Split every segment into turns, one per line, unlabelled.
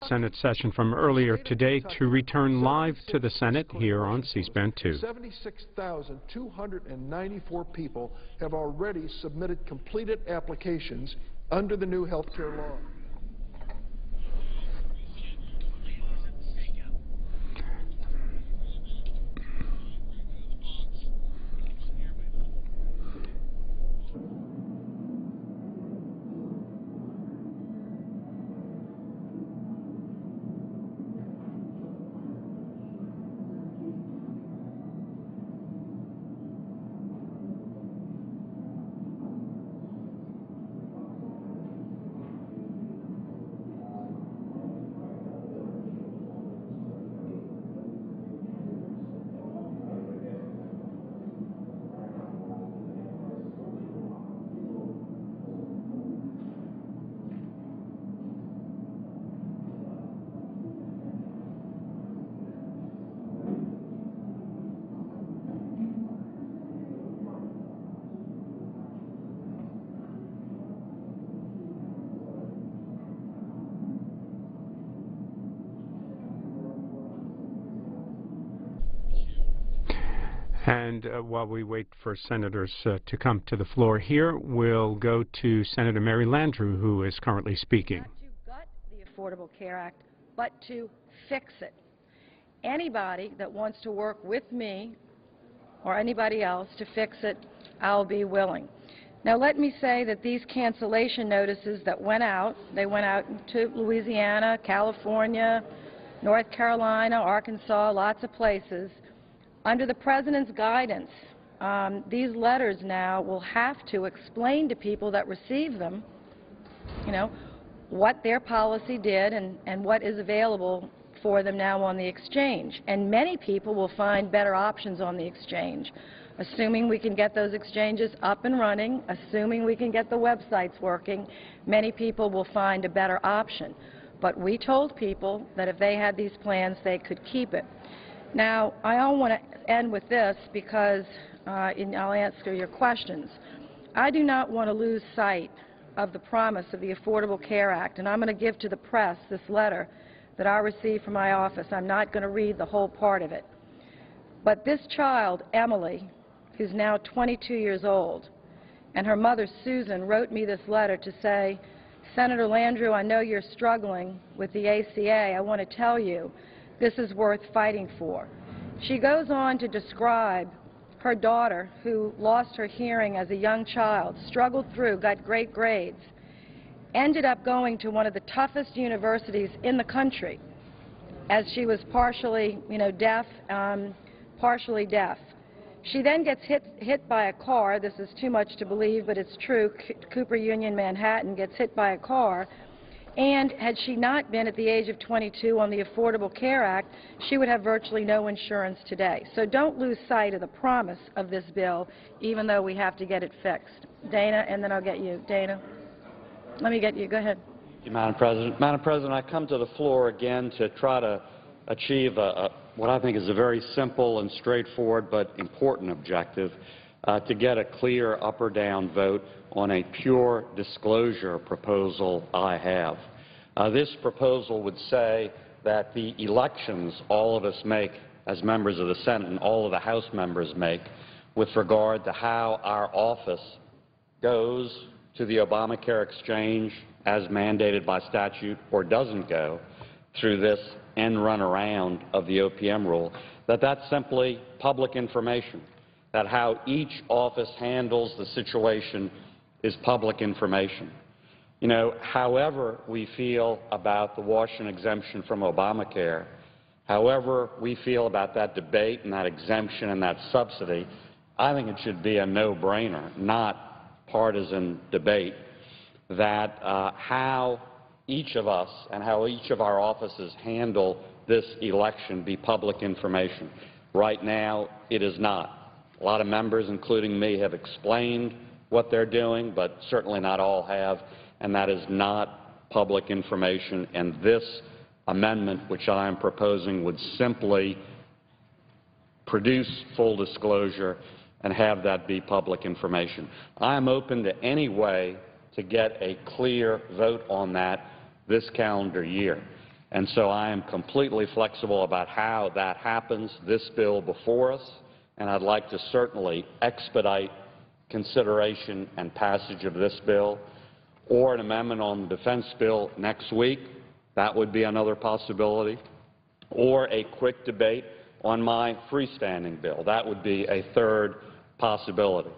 Senate session from earlier today to return live to the Senate here on C-SPAN 2.
76,294 people have already submitted completed applications under the new health care law.
And while we wait for senators to come to the floor here, we'll go to Senator Mary Landrieu, who is currently speaking.
Not to gut the Affordable Care Act, but to fix it. Anybody that wants to work with me or anybody else to fix it, I'll be willing. Now, let me say that these cancellation notices that went out, they went out to Louisiana, California, North Carolina, Arkansas, lots of places. Under the President's guidance, these letters now will have to explain to people that receive them, what their policy did and what is available for them now on the exchange. And many people will find better options on the exchange, assuming we can get those exchanges up and running, assuming we can get the websites working. Many people will find a better option. But we told people that if they had these plans, they could keep it. Now, I want to end with this because I'll answer your questions. I do not want to lose sight of the promise of the Affordable Care Act, and I'm going to give to the press this letter that I received from my office. I'm not going to read the whole part of it. But this child, Emily, who's now 22 years old, and her mother, Susan, wrote me this letter to say, Senator Landrieu, I know you're struggling with the ACA. I want to tell you this is worth fighting for. She goes on to describe her daughter, who lost her hearing as a young child, struggled through, got great grades, ended up going to one of the toughest universities in the country, as she was partially, deaf, partially deaf. She then gets hit by a car. This is too much to believe, but it's true. Cooper Union, Manhattan, gets hit by a car. And had she not been at the age of 22 on the Affordable Care Act, she would have virtually no insurance today. So don't lose sight of the promise of this bill, even though we have to get it fixed. Dana, and then I'll get you. Dana, let me get you. Go ahead.
Thank you, Madam President. Madam President, I come to the floor again to try to achieve what I think is a very simple and straightforward but important objective, to get a clear up or down vote on a pure disclosure proposal I have. This proposal would say that the elections all of us make as members of the Senate and all of the House members make with regard to how our office goes to the Obamacare exchange as mandated by statute or doesn't go through this end run around of the OPM rule, that's simply public information, that how each office handles the situation is public information. However we feel about the Washington exemption from Obamacare, however we feel about that debate and that exemption and that subsidy, I think it should be a no-brainer, not partisan debate, that how each of us and how each of our offices handle this election be public information. Right now, it is not. A lot of members, including me, have explained what they're doing, but certainly not all have, and that is not public information. And this amendment, which I am proposing, would simply produce full disclosure and have that be public information. I am open to any way to get a clear vote on that this calendar year. And so I am completely flexible about how that happens, this bill before us, and I'd like to certainly expedite consideration and passage of this bill, or an amendment on the defense bill next week. That would be another possibility. Or a quick debate on my freestanding bill. That would be a third possibility.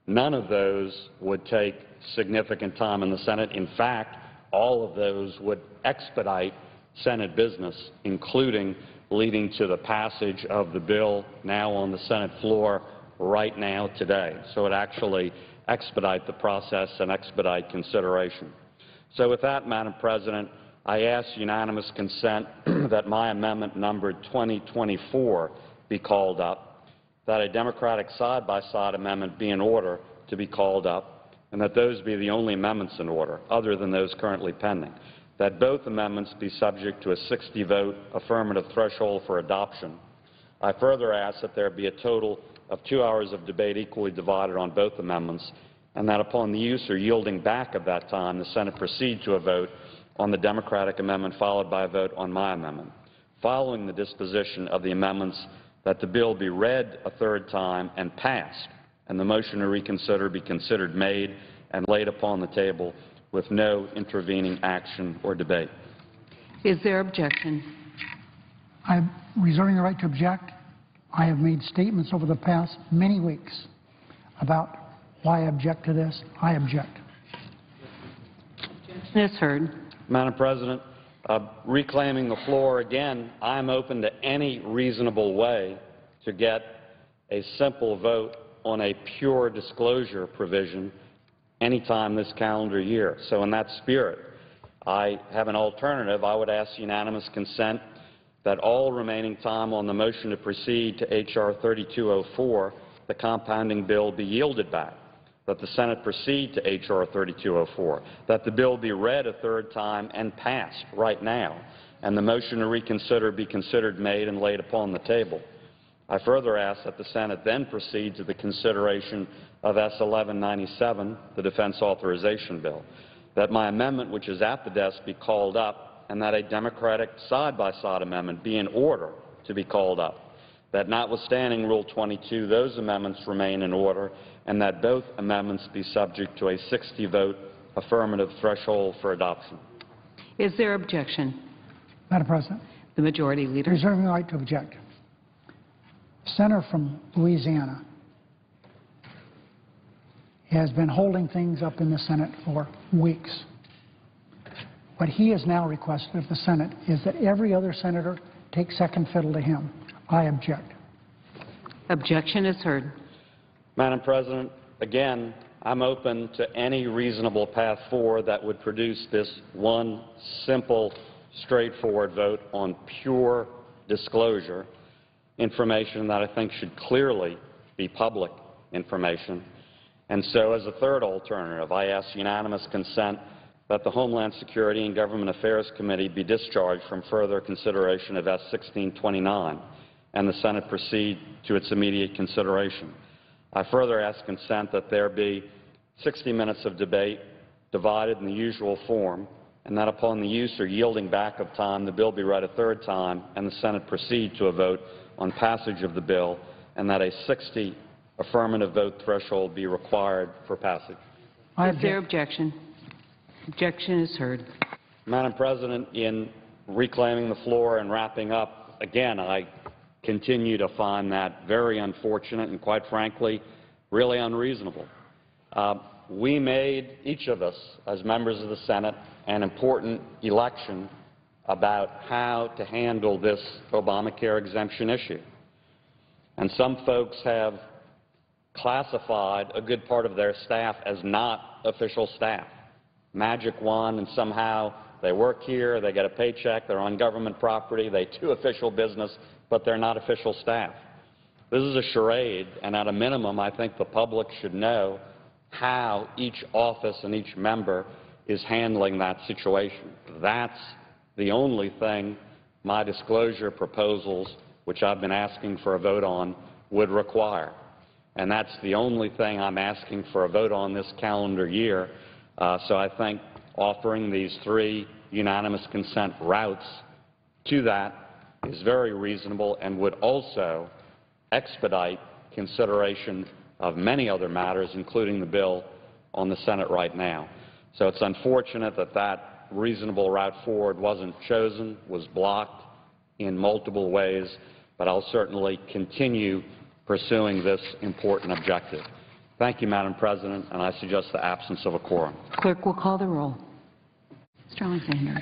None of those would take significant time in the Senate. In fact, all of those would expedite Senate business, including leading to the passage of the bill now on the Senate floor right now today. So it actually expedite the process and expedite consideration. So with that, Madam President, I ask unanimous consent that my amendment numbered 2024 be called up, that a Democratic side-by-side amendment be in order to be called up, and that those be the only amendments in order, other than those currently pending, that both amendments be subject to a 60-vote affirmative threshold for adoption. I further ask that there be a total of 2 hours of debate equally divided on both amendments, and that upon the use or yielding back of that time, the Senate proceed to a vote on the Democratic amendment, followed by a vote on my amendment. Following the disposition of the amendments, that the bill be read a third time and passed, and the motion to reconsider be considered made and laid upon the table with no intervening action or debate.
Is there objection?
I'm reserving the right to object. I have made statements over the past many weeks about why I object to this. I object.
Objection is heard.
Madam President, reclaiming the floor again, I'm open to any reasonable way to get a simple vote on a pure disclosure provision anytime this calendar year. So in that spirit, I have an alternative. I would ask unanimous consent that all remaining time on the motion to proceed to H.R. 3204, the compounding bill, be yielded back, that the Senate proceed to H.R. 3204, that the bill be read a third time and passed right now, and the motion to reconsider be considered made and laid upon the table. I further ask that the Senate then proceed to the consideration of S. 1197, the defense authorization bill, that my amendment, which is at the desk, be called up, and that a Democratic side-by-side amendment be in order to be called up, that notwithstanding Rule 22, those amendments remain in order, and that both amendments be subject to a 60-vote affirmative threshold for adoption.
Is there objection?
Madam President,
The Majority Leader.
reserving the right to object. Senator from Louisiana has been holding things up in the Senate for weeks. What he has now requested of the Senate is that every other senator take second fiddle to him. I object.
Objection is heard.
Madam President, again, I'm open to any reasonable path forward that would produce this one simple, straightforward vote on pure disclosure, information that I think should clearly be public information. And so as a third alternative, I ask unanimous consent that the Homeland Security and Government Affairs Committee be discharged from further consideration of S. 1629, and the Senate proceed to its immediate consideration. I further ask consent that there be 60 minutes of debate divided in the usual form, and that upon the use or yielding back of time, the bill be read a third time, and the Senate proceed to a vote on passage of the bill, and that a 60 affirmative vote threshold be required for passage.
I
Is there
object.
objection? Objection is heard.
Madam President, in reclaiming the floor and wrapping up, again, I continue to find that very unfortunate and, quite frankly, really unreasonable. We made, each of us, as members of the Senate, an important election about how to handle this Obamacare exemption issue. And some folks have classified a good part of their staff as not official staff. Magic wand, and somehow they work here, they get a paycheck, they're on government property, they do official business, but they're not official staff. This is a charade, and at a minimum, I think the public should know how each office and each member is handling that situation. That's the only thing my disclosure proposals, which I've been asking for a vote on, would require. And that's the only thing I'm asking for a vote on this calendar year. So I think offering these three unanimous consent routes to that is very reasonable and would also expedite consideration of many other matters, including the bill on the Senate right now. So it's unfortunate that that reasonable route forward wasn't chosen, was blocked in multiple ways, but I'll certainly continue pursuing this important objective. Thank you, Madam President, and I suggest the absence of a quorum.
Clerk will call the roll. Mr. Alexander.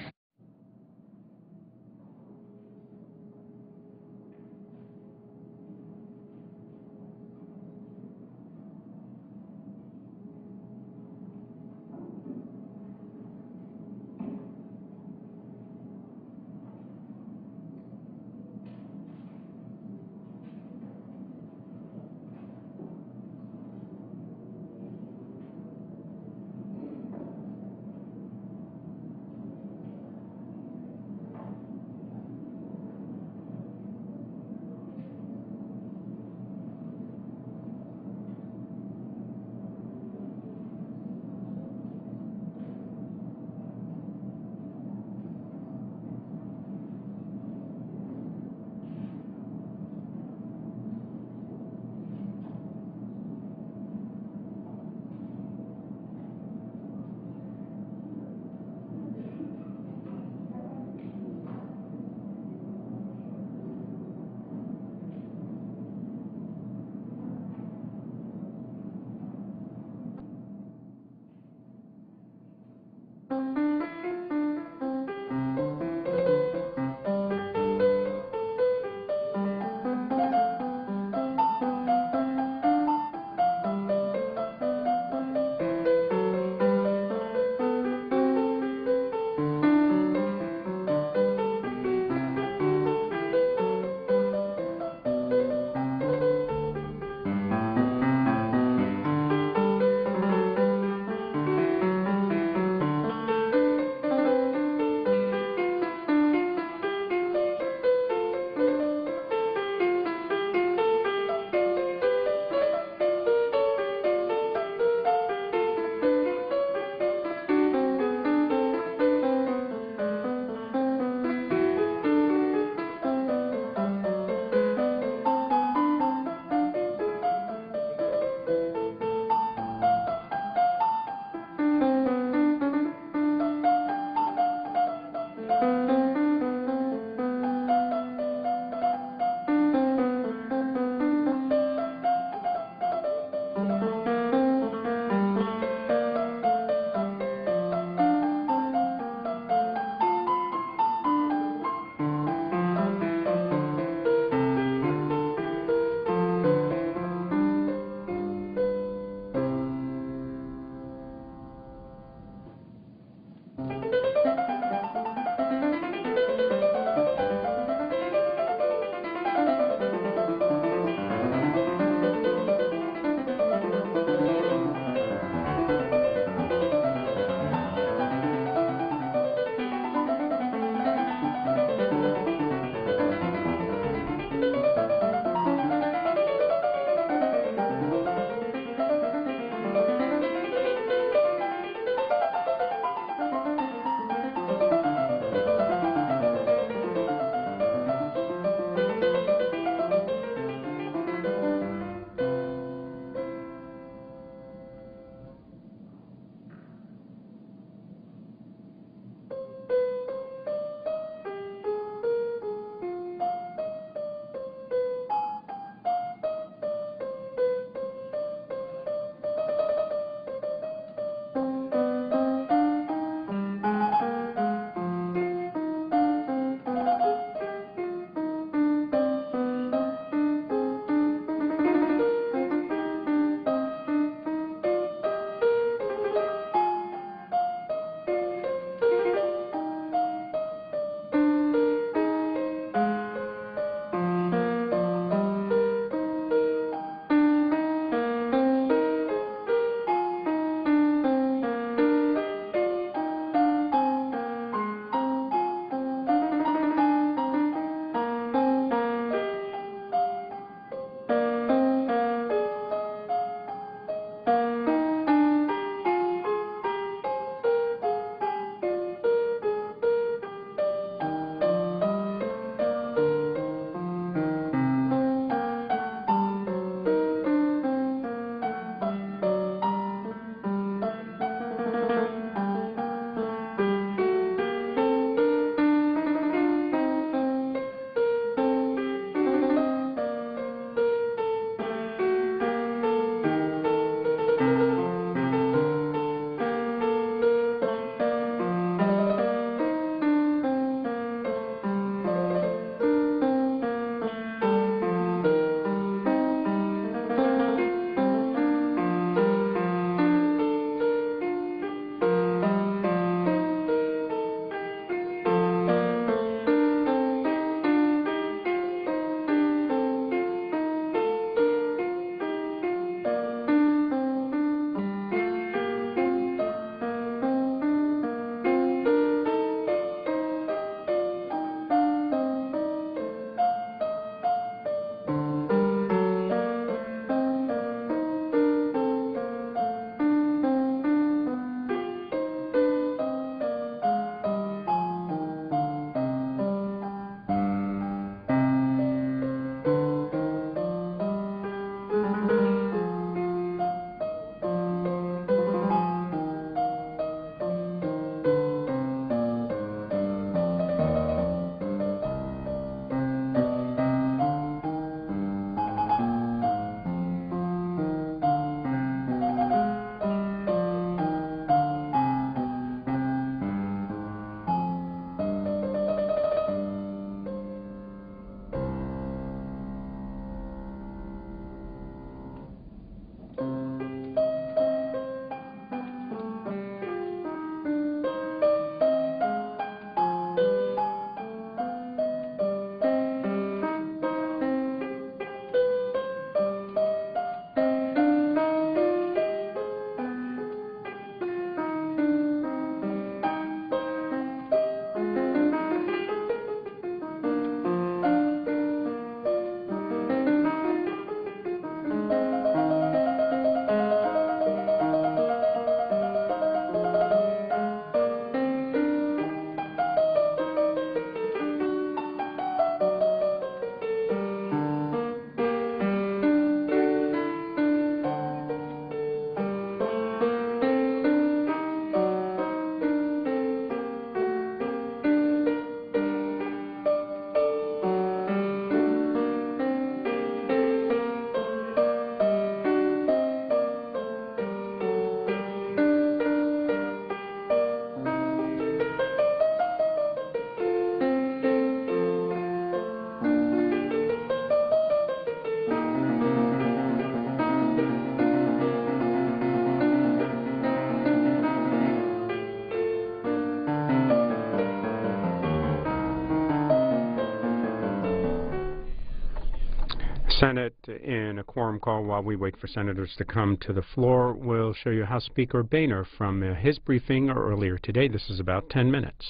Senate, in a quorum call while we wait for senators to come to the floor, will show you House Speaker Boehner from his briefing earlier today. This is about 10 minutes.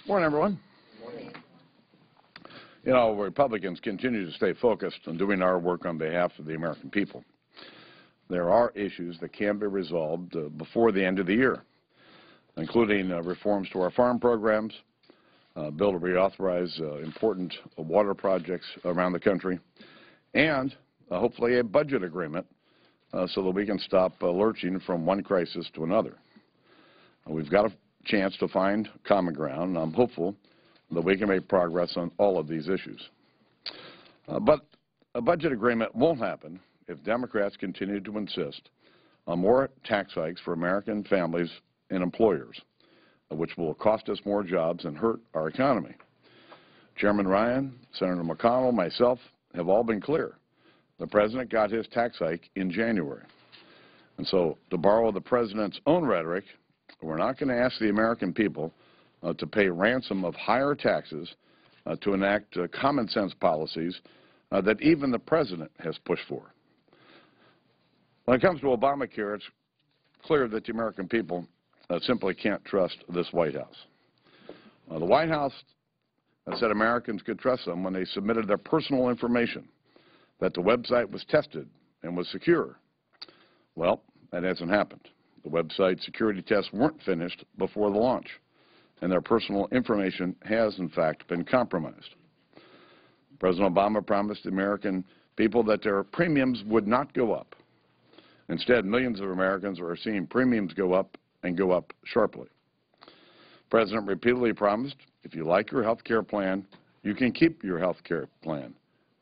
Morning, everyone. Morning. You know, Republicans continue to stay focused on doing our work on behalf of the American people. There are issues that can be resolved before the end of the year, including reforms to our farm programs, bill to reauthorize important water projects around the country, and hopefully a budget agreement so that we can stop lurching from one crisis to another. We've got a chance to find common ground, and I'm hopeful that we can make progress on all of these issues. But a budget agreement won't happen if Democrats continue to insist on more tax hikes for American families and employers, which will cost us more jobs and hurt our economy. Chairman Ryan, Senator McConnell, myself have all been clear. The President got his tax hike in January. And so, to borrow the President's own rhetoric, we're not going to ask the American people to pay ransom of higher taxes to enact common sense policies that even the President has pushed for. When it comes to Obamacare, it's clear that the American people simply can't trust this White House. The White House said Americans could trust them when they submitted their personal information, that the website was tested and was secure. Well, that hasn't happened. The website security tests weren't finished before the launch, and their personal information has, in fact, been compromised. President Obama promised the American people that their premiums would not go up. Instead, millions of Americans are seeing premiums go up and go up sharply. The President repeatedly promised, if you like your health care plan, you can keep your health care plan,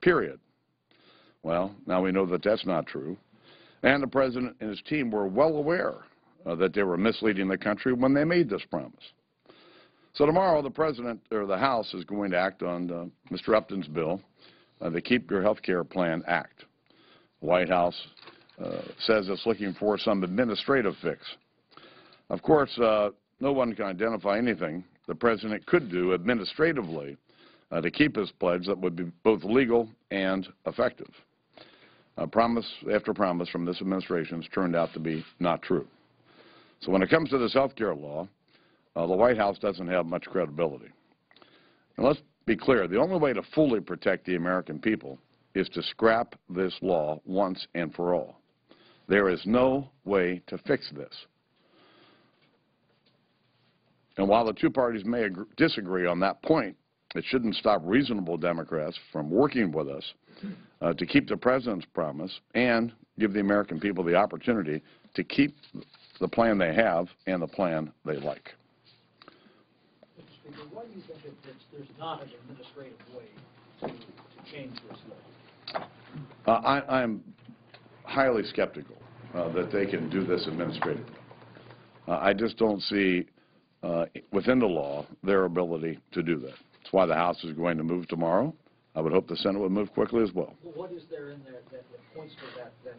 period. Well, now we know that that's not true. And the President and his team were well aware that they were misleading the country when they made this promise. So tomorrow, the President or the House is going to act on Mr. Upton's bill, the Keep Your Health Care Plan Act. The White House says it's looking for some administrative fix. Of course, no one can identify anything the President could do administratively to keep his pledge that would be both legal and effective. Promise after promise from this administration has turned out to be not true. So when it comes to this health care law, the White House doesn't have much credibility. And let's be clear, the only way to fully protect the American people is to scrap this law once and for all. There is no way to fix this. And while the two parties may disagree on that point, it shouldn't stop reasonable Democrats from working with us to keep the President's promise and give the American people the opportunity to keep the plan they have and the plan they like.
Mr. Speaker, why do you think that there's not an administrative way to change this law?
I'm highly skeptical that they can do this administratively. I just don't see within the law their ability to do that. That's why the House is going to move tomorrow. I would hope the Senate would move quickly as well.
Well, what is there in there that points to that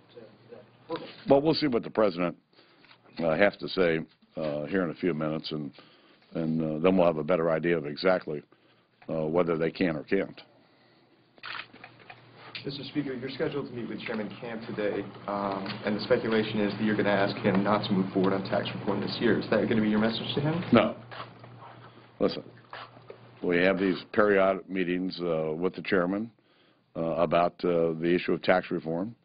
hurdle?
Well, we'll see what the President has to say here in a few minutes, and then we'll have a better idea of exactly whether they can or can't.
Mr. Speaker, you're scheduled to meet with Chairman Camp today, and the speculation is that you're going to ask him not to move forward on tax reform this year. Is that going to be your message to him?
No. Listen, we have these periodic meetings with the chairman about the issue of tax reform.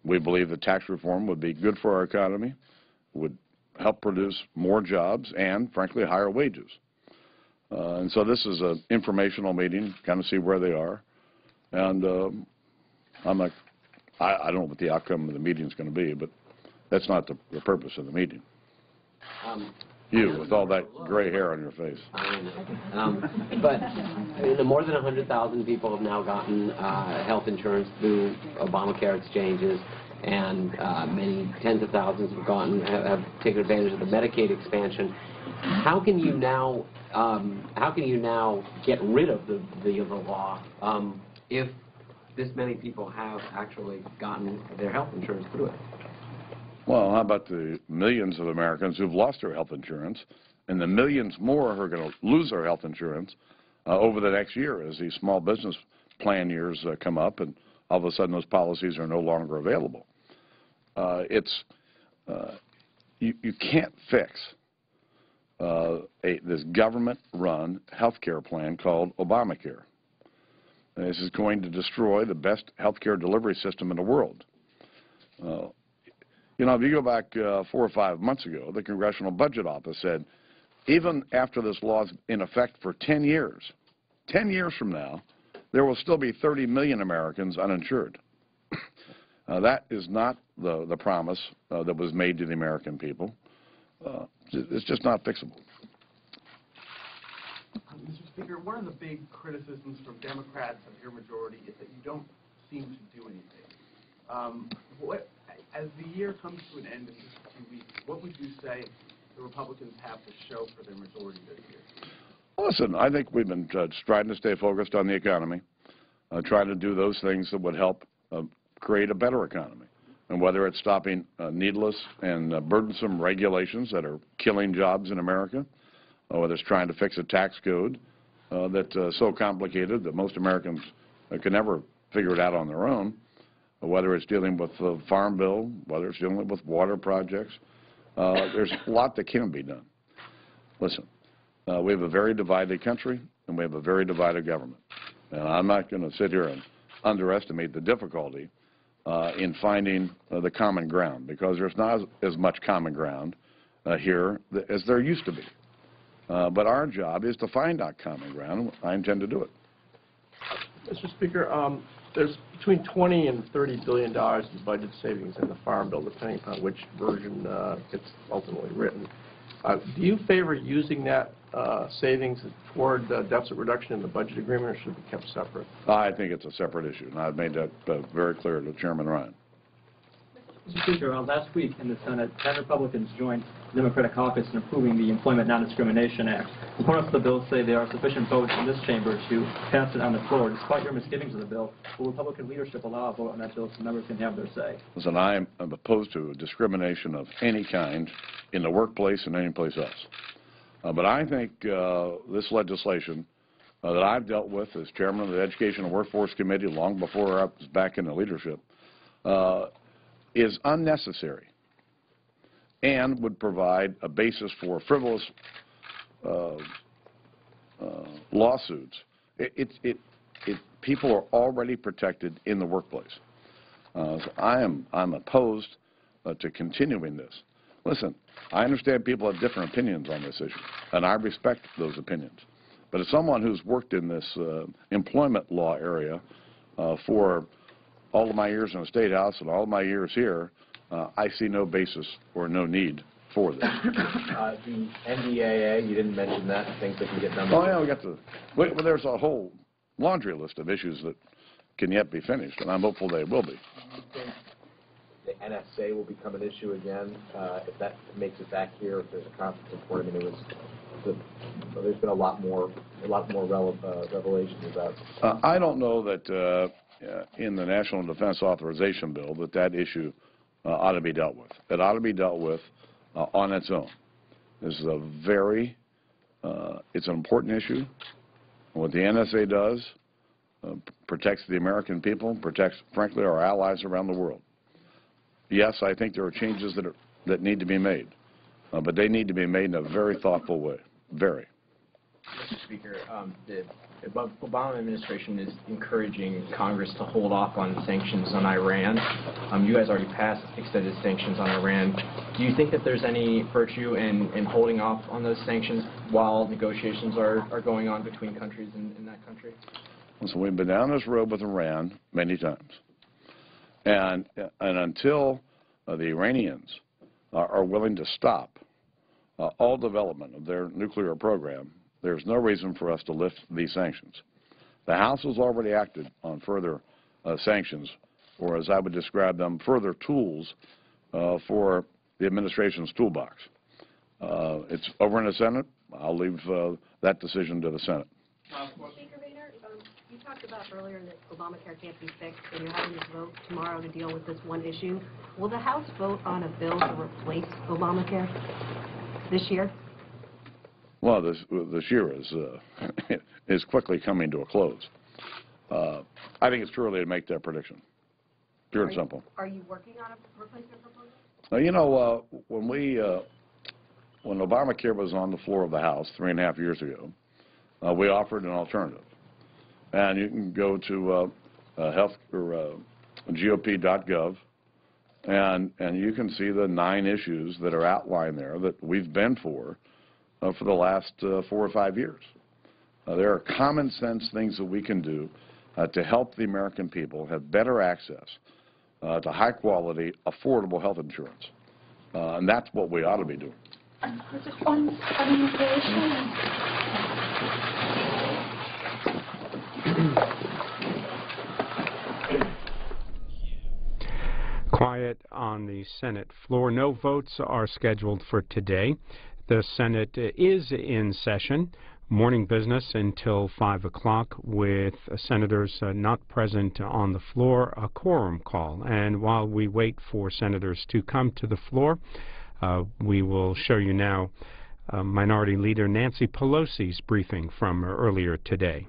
We believe that tax reform would be good for our economy, would help produce more jobs, and, frankly, higher wages. And so this is an informational meeting, kind of see where they are. And I don't know what the outcome of the meeting is going to be, but that's not the purpose of the meeting. You, with all that gray hair on your face.
I know. But the more than 100,000 people have now gotten health insurance through Obamacare exchanges, and many tens of thousands have taken advantage of the Medicaid expansion. How can you now get rid of the law if this many people have actually gotten their health insurance through it?
Well, how about the millions of Americans who've lost their health insurance and the millions more who are going to lose their health insurance over the next year as these small business plan years come up and all of a sudden those policies are no longer available. You can't fix this government-run health care plan called Obamacare. This is going to destroy the best health care delivery system in the world. You know, if you go back 4 or 5 months ago, the Congressional Budget Office said, even after this law is in effect for 10 years from now, there will still be 30 million Americans uninsured. That is not the promise that was made to the American people. It's just not fixable.
Mr. Speaker, one of the big criticisms from Democrats of your majority is that you don't seem to do anything. As the year comes to an end in just 2 weeks, what would you say the Republicans have to show for their majority this year?
Listen, I think we've been trying to stay focused on the economy, trying to do those things that would help create a better economy. And whether it's stopping needless and burdensome regulations that are killing jobs in America, or whether it's trying to fix a tax code that's so complicated that most Americans can never figure it out on their own, whether it's dealing with the Farm Bill, whether it's dealing with water projects, there's a lot that can be done. Listen, we have a very divided country, and we have a very divided government. And I'm not going to sit here and underestimate the difficulty in finding the common ground, because there's not as much common ground here as there used to be. But our job is to find that common ground, and I intend to do it.
Mr. Speaker, there's between $20 and $30 billion in budget savings in the Farm Bill, depending upon which version gets ultimately written. Do you favor using that savings toward deficit reduction in the budget agreement, or should it be kept separate?
I think it's a separate issue, and I've made that very clear to Chairman Ryan.
Mr. Speaker, last week in the Senate, 10 Republicans joined the Democratic caucus in approving the Employment Non-Discrimination Act. Opponents of the bill say there are sufficient votes in this chamber to pass it on the floor. Despite your misgivings of the bill, will Republican leadership allow a vote on that bill so members can have their say? Listen,
I am opposed to discrimination of any kind in the workplace and any place else. But I think this legislation that I've dealt with as chairman of the Education and Workforce Committee long before I was back in the leadership is unnecessary and would provide a basis for frivolous lawsuits. People are already protected in the workplace. So I'm opposed to continuing this. Listen, I understand people have different opinions on this issue, and I respect those opinions. But as someone who's worked in this employment law area for all of my years in the State House and all of my years here, I see no basis or no need for this.
The NDAA, you didn't mention that, things that can get done.
Oh, yeah, we got to. Well, there's a whole laundry list of issues that can yet be finished, and I'm hopeful they will be.
The NSA will become an issue again if that makes it back here. If there's a conference report, I mean, there's been a lot more revelations about.
I don't know that in the National Defense Authorization Bill that issue ought to be dealt with. It ought to be dealt with on its own. This is it's an important issue. What the NSA does protects the American people, protects, frankly, our allies around the world. Yes, I think there are changes that need to be made, but they need to be made in a very thoughtful way. Very.
Mr. Speaker, the Obama administration is encouraging Congress to hold off on sanctions on Iran. You guys already passed extended sanctions on Iran. Do you think that there's any virtue in holding off on those sanctions while negotiations are going on between countries in that country?
So we've been down this road with Iran many times. And until the Iranians are willing to stop all development of their nuclear program, there's no reason for us to lift these sanctions. The House has already acted on further sanctions, or as I would describe them, further tools for the administration's toolbox. It's over in the Senate. I'll leave that decision to the Senate.
Speaker Boehner, you talked about earlier that Obamacare can't be fixed, and you're having this vote tomorrow to deal with this one issue.
Will the House vote on a bill to replace Obamacare this year?
Well, this year is quickly coming to a close. I think it's too early to make that prediction. Pure and simple.
Are you working on a replacement proposal?
When Obamacare was on the floor of the House 3.5 years ago, we offered an alternative. And you can go to GOP.gov, and you can see the 9 issues that are outlined there that we've been for the last 4 or 5 years. There are common sense things that we can do to help the American people have better access to high quality, affordable health insurance. And that's what we ought to be doing.
Just one immigration.
Quiet on the Senate floor. No votes are scheduled for today. The Senate is in session. Morning business until 5 o'clock with senators not present on the floor, a quorum call. And while we wait for senators to come to the floor, we will show you now Minority Leader Nancy Pelosi's briefing from earlier today.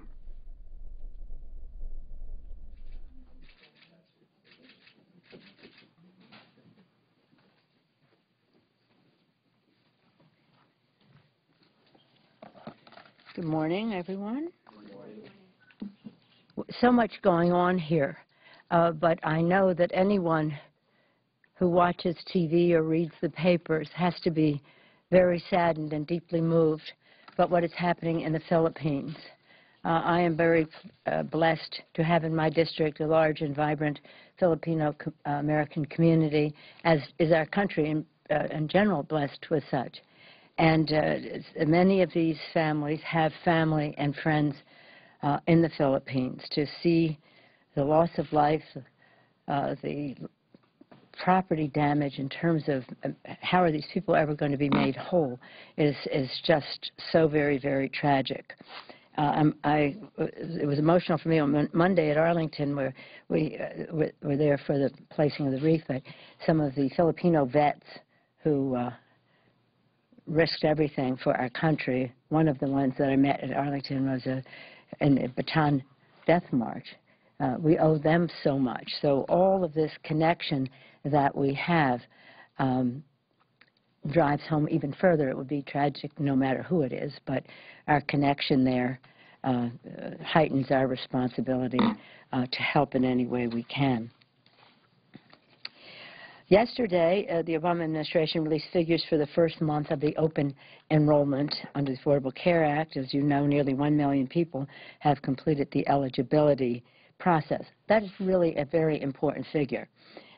Good morning, everyone. So much going on here, but I know that anyone who watches TV or reads the papers has to be very saddened and deeply moved by what is happening in the Philippines. I am very blessed to have in my district a large and vibrant Filipino American community, as is our country in general blessed with such. And many of these families have family and friends in the Philippines. To see the loss of life, the property damage in terms of how are these people ever going to be made whole is just so very, very tragic. It was emotional for me on Monday at Arlington, where we were there for the placing of the wreath. But some of the Filipino vets who risked everything for our country. One of the ones that I met at Arlington was in a Bataan Death March. We owe them so much. So all of this connection that we have drives home even further. It would be tragic no matter who it is, but our connection there heightens our responsibility to help in any way we can. Yesterday, the Obama administration released figures for the first month of the open enrollment under the Affordable Care Act. As you know, nearly 1 million people have completed the eligibility process. That is really a very important figure.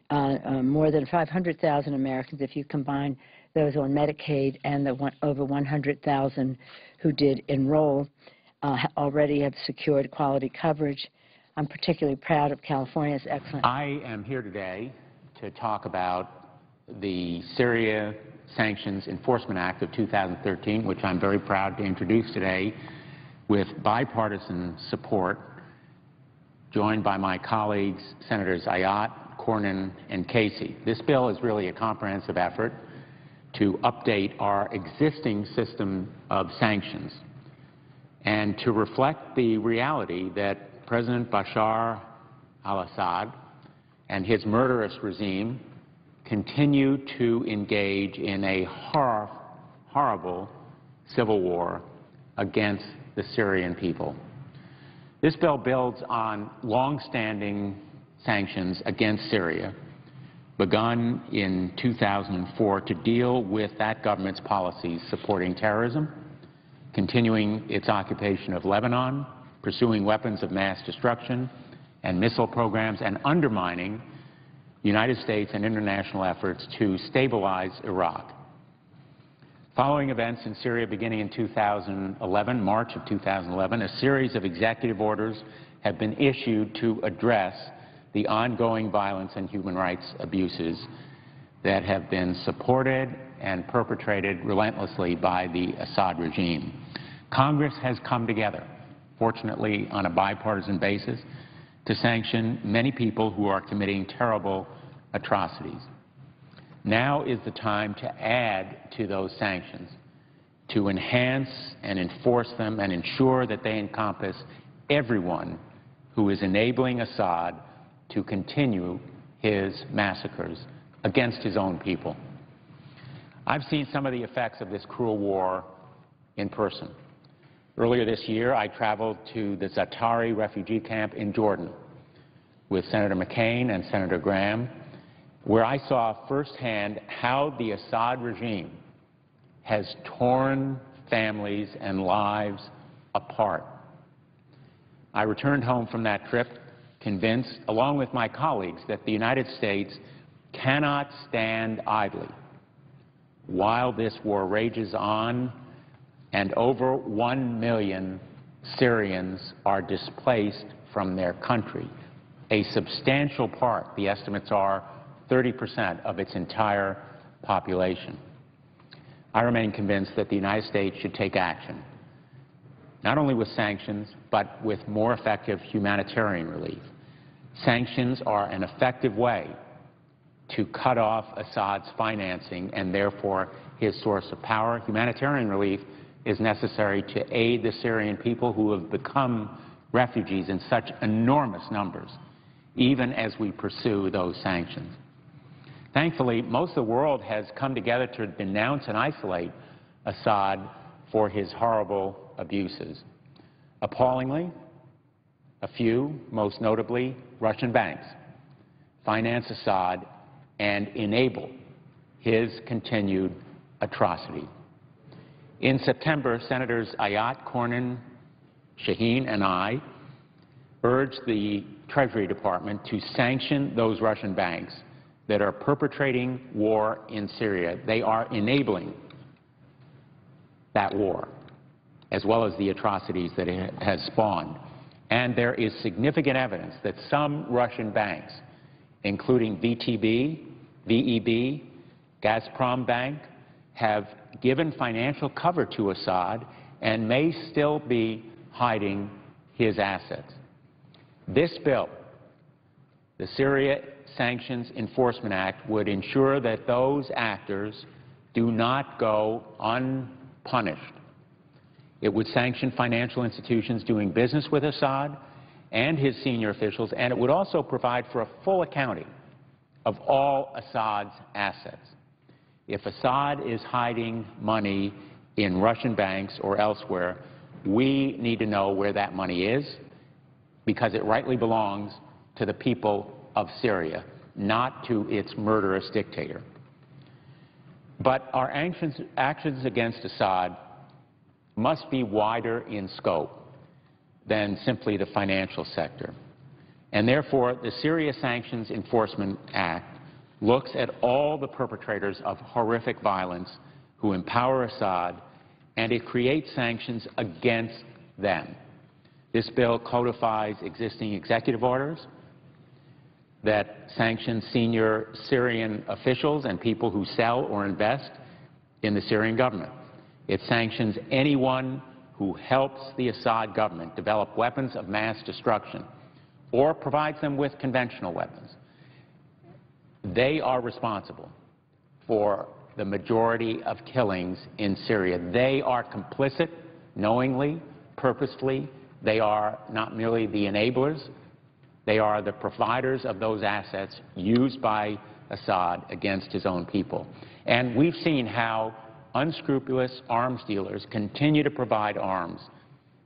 More than 500,000 Americans, if you combine those on Medicaid and the over 100,000 who did enroll, already have secured quality coverage. I'm particularly proud of California's excellent.
I am here today to talk about the Syria Sanctions Enforcement Act of 2013, which I'm very proud to introduce today with bipartisan support, joined by my colleagues, Senators Ayotte, Cornyn, and Casey. This bill is really a comprehensive effort to update our existing system of sanctions and to reflect the reality that President Bashar al-Assad and his murderous regime continue to engage in a horrible civil war against the Syrian people. This bill builds on long-standing sanctions against Syria, begun in 2004 to deal with that government's policies supporting terrorism, continuing its occupation of Lebanon, pursuing weapons of mass destruction and missile programs, and undermining United States and international efforts to stabilize Iraq. Following events in Syria beginning in 2011, March of 2011, a series of executive orders have been issued to address the ongoing violence and human rights abuses that have been supported and perpetrated relentlessly by the Assad regime. Congress has come together, fortunately on a bipartisan basis, to sanction many people who are committing terrible atrocities. Now is the time to add to those sanctions, to enhance and enforce them and ensure that they encompass everyone who is enabling Assad to continue his massacres against his own people. I've seen some of the effects of this cruel war in person. Earlier this year, I traveled to the Zaatari refugee camp in Jordan with Senator McCain and Senator Graham, where I saw firsthand how the Assad regime has torn families and lives apart. I returned home from that trip convinced, along with my colleagues, that the United States cannot stand idly while this war rages on and over 1 million Syrians are displaced from their country. A substantial part, the estimates are 30% of its entire population. I remain convinced that the United States should take action, not only with sanctions, but with more effective humanitarian relief. Sanctions are an effective way to cut off Assad's financing and therefore his source of power. Humanitarian relief is necessary to aid the Syrian people who have become refugees in such enormous numbers, even as we pursue those sanctions. Thankfully, most of the world has come together to denounce and isolate Assad for his horrible abuses. Appallingly, a few, most notably Russian banks, finance Assad and enable his continued atrocity. In September, Senators Ayat, Cornyn, Shaheen, and I urged the Treasury Department to sanction those Russian banks that are perpetrating war in Syria. They are enabling that war, as well as the atrocities that it has spawned. And there is significant evidence that some Russian banks, including VTB, VEB, Gazprom Bank, have given financial cover to Assad and may still be hiding his assets. This bill, the Syria Sanctions Enforcement Act, would ensure that those actors do not go unpunished. It would sanction financial institutions doing business with Assad and his senior officials, and it would also provide for a full accounting of all Assad's assets. If Assad is hiding money in Russian banks or elsewhere, we need to know where that money is, because it rightly belongs to the people of Syria, not to its murderous dictator. But our actions against Assad must be wider in scope than simply the financial sector. And therefore, the Syria Sanctions Enforcement Act looks at all the perpetrators of horrific violence who empower Assad, and it creates sanctions against them. This bill codifies existing executive orders that sanction senior Syrian officials and people who sell or invest in the Syrian government. It sanctions anyone who helps the Assad government develop weapons of mass destruction or provides them with conventional weapons. They are responsible for the majority of killings in Syria. They are complicit, knowingly, purposefully. They are not merely the enablers. They are the providers of those assets used by Assad against his own people. And we've seen how unscrupulous arms dealers continue to provide arms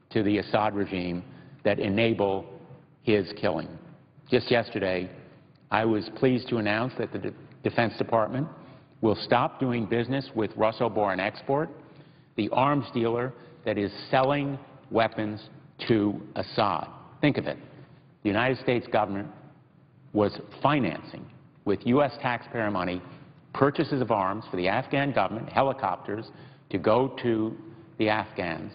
to the Assad regime that enable his killing. Just yesterday, I was pleased to announce that the Defense Department will stop doing business with Russo-Boron Export, the arms dealer that is selling weapons to Assad. Think of it. The United States government was financing, with U.S. taxpayer money, purchases of arms for the Afghan government, helicopters, to go to the Afghans,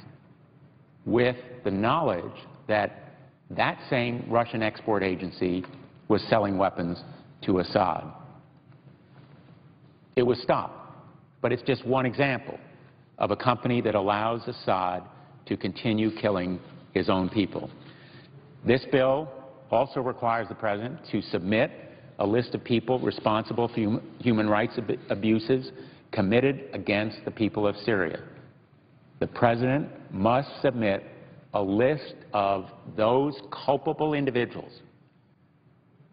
with the knowledge that that same Russian export agency was selling weapons to Assad. It was stopped, but it's just one example of a company that allows Assad to continue killing his own people. This bill also requires the President to submit a list of people responsible for human rights abuses committed against the people of Syria. The President must submit a list of those culpable individuals